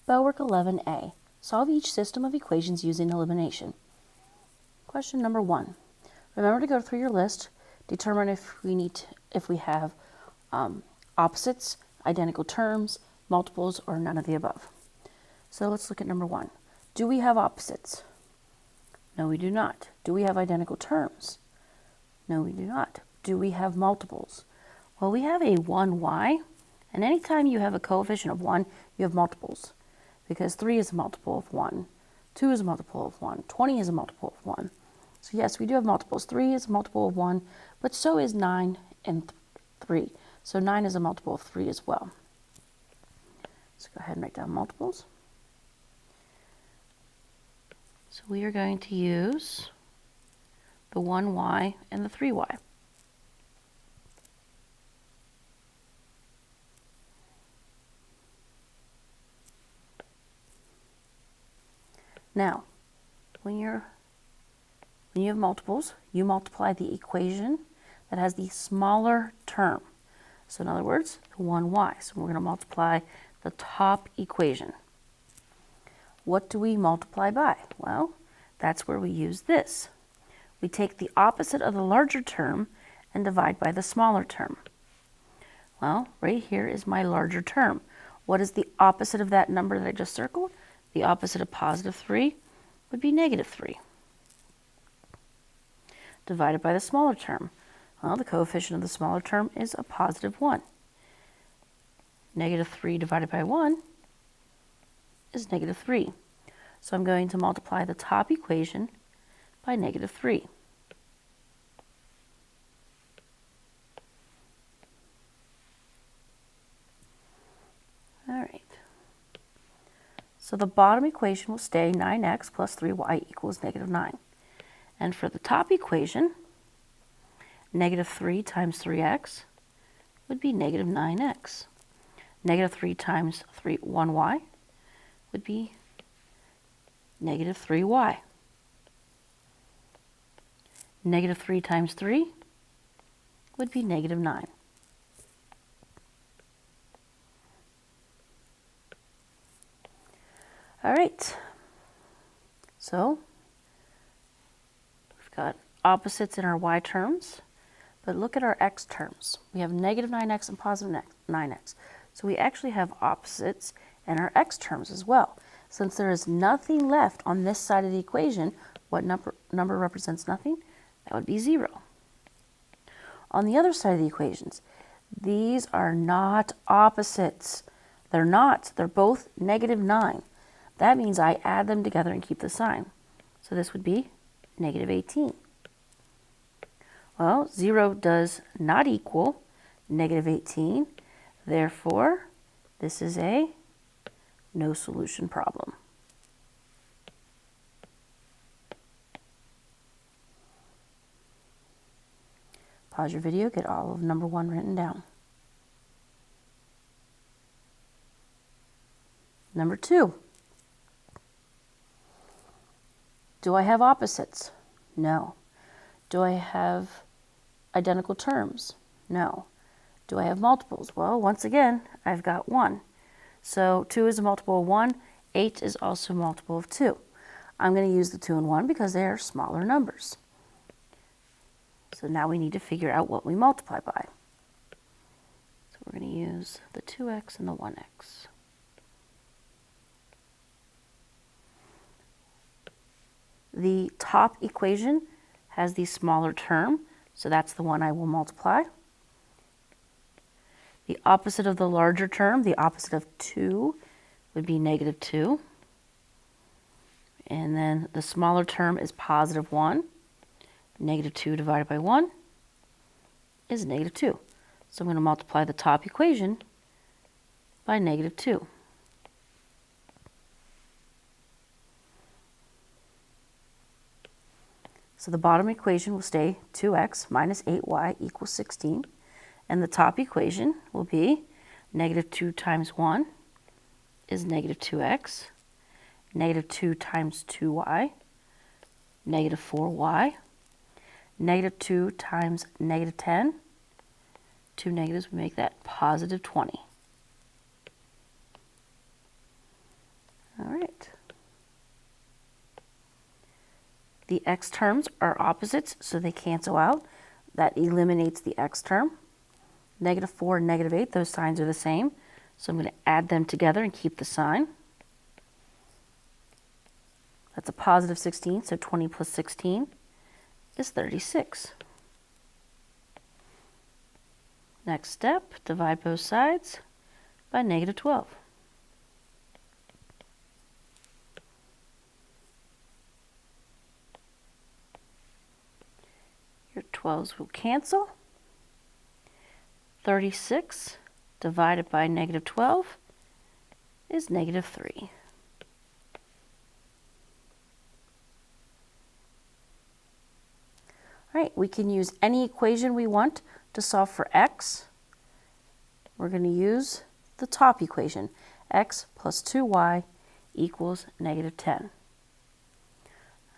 Bellwork 11A. Solve each system of equations using elimination. Question number 1. Remember to go through your list, determine if we have opposites, identical terms, multiples, or none of the above. So let's look at number 1. Do we have opposites? No, we do not. Do we have identical terms? No, we do not. Do we have multiples? Well, we have a 1y, and anytime you have a coefficient of 1, you have multiples, because 3 is a multiple of 1, 2 is a multiple of 1, 20 is a multiple of 1. So yes, we do have multiples. 3 is a multiple of 1, but so is 9 and 3. So 9 is a multiple of 3 as well. Let's go ahead and write down multiples. So we are going to use the 1y and the 3y. Now, when you have multiples, you multiply the equation that has the smaller term. So in other words, the 1y. So we're going to multiply the top equation. What do we multiply by? Well, that's where we use this. We take the opposite of the larger term and divide by the smaller term. Well, right here is my larger term. What is the opposite of that number that I just circled? The opposite of positive 3 would be negative 3. Divided by the smaller term. Well, the coefficient of the smaller term is a positive 1. Negative 3 divided by 1 is negative 3. So I'm going to multiply the top equation by negative 3. All right. So the bottom equation will stay 9x plus 3y equals negative 9. And for the top equation, negative 3 times 3x would be negative 9x. Negative 3 times 1y would be negative 3y. Negative 3 times 3 would be negative 9. All right, so we've got opposites in our y terms, but look at our x terms. We have negative 9x and positive 9x. So we actually have opposites in our x terms as well. Since there is nothing left on this side of the equation, what number represents nothing? That would be 0. On the other side of the equations, these are not opposites. They're not. They're both negative 9. That means I add them together and keep the sign. So this would be negative 18. Well, 0 does not equal negative 18. Therefore, this is a no solution problem. Pause your video, get all of number 1 written down. Number 2. Do I have opposites? No. Do I have identical terms? No. Do I have multiples? Well, once again, I've got 1. So 2 is a multiple of 1. 8 is also a multiple of 2. I'm going to use the 2 and 1 because they are smaller numbers. So now we need to figure out what we multiply by. So we're going to use the 2x and the 1x. The top equation has the smaller term, so that's the one I will multiply. The opposite of the larger term, the opposite of 2, would be negative 2. And then the smaller term is positive 1. Negative 2 divided by 1 is negative 2. So I'm going to multiply the top equation by negative 2. So the bottom equation will stay 2x minus 8y equals 16. And the top equation will be negative 2 times 1 is negative 2x. Negative 2 times 2y, negative 4y. Negative 2 times negative 10. 2 negatives would make that positive 20. right. The x terms are opposites, so they cancel out. That eliminates the x term. -4 and -8, those signs are the same. So I'm going to add them together and keep the sign. That's a positive 16, so 20 plus 16 is 36. Next step, divide both sides by -12. Your 12s will cancel. 36 divided by -12 is -3. All right, we can use any equation we want to solve for x. We're going to use the top equation, x plus 2y equals -10.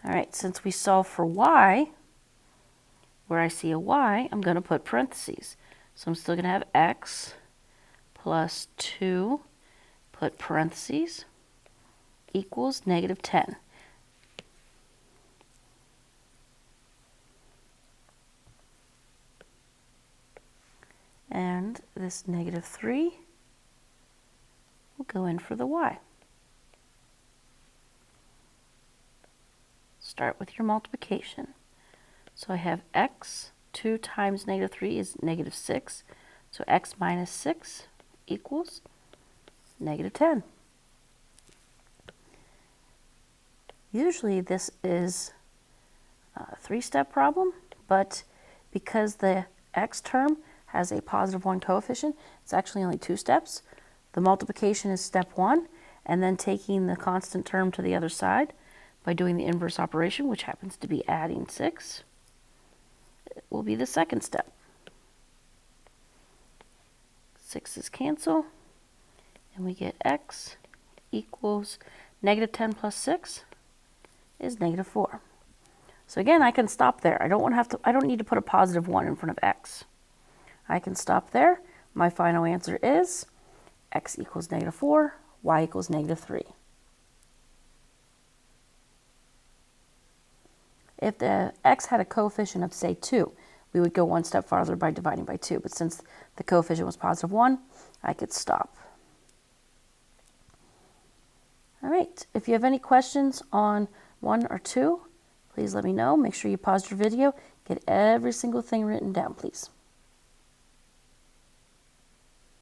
All right, since we solve for y, where I see a y, I'm going to put parentheses. So I'm still going to have x plus 2, put parentheses, equals -10. And this -3 will go in for the y. Start with your multiplication. So I have x, 2 times -3 is -6. So x minus 6 equals -10. Usually this is a 3-step problem, but because the x term has a +1 coefficient, it's actually only 2 steps. The multiplication is step 1, and then taking the constant term to the other side by doing the inverse operation, which happens to be adding 6, will be the second step. 6's cancel, and we get x equals -10 plus 6 is -4. So again, I can stop there. I don't need to put a +1 in front of x. I can stop there. My final answer is x equals -4, y equals -3. If the x had a coefficient of, say, 2, we would go one step farther by dividing by 2. But since the coefficient was +1, I could stop. All right. If you have any questions on 1 or 2, please let me know. Make sure you pause your video. Get every single thing written down, please.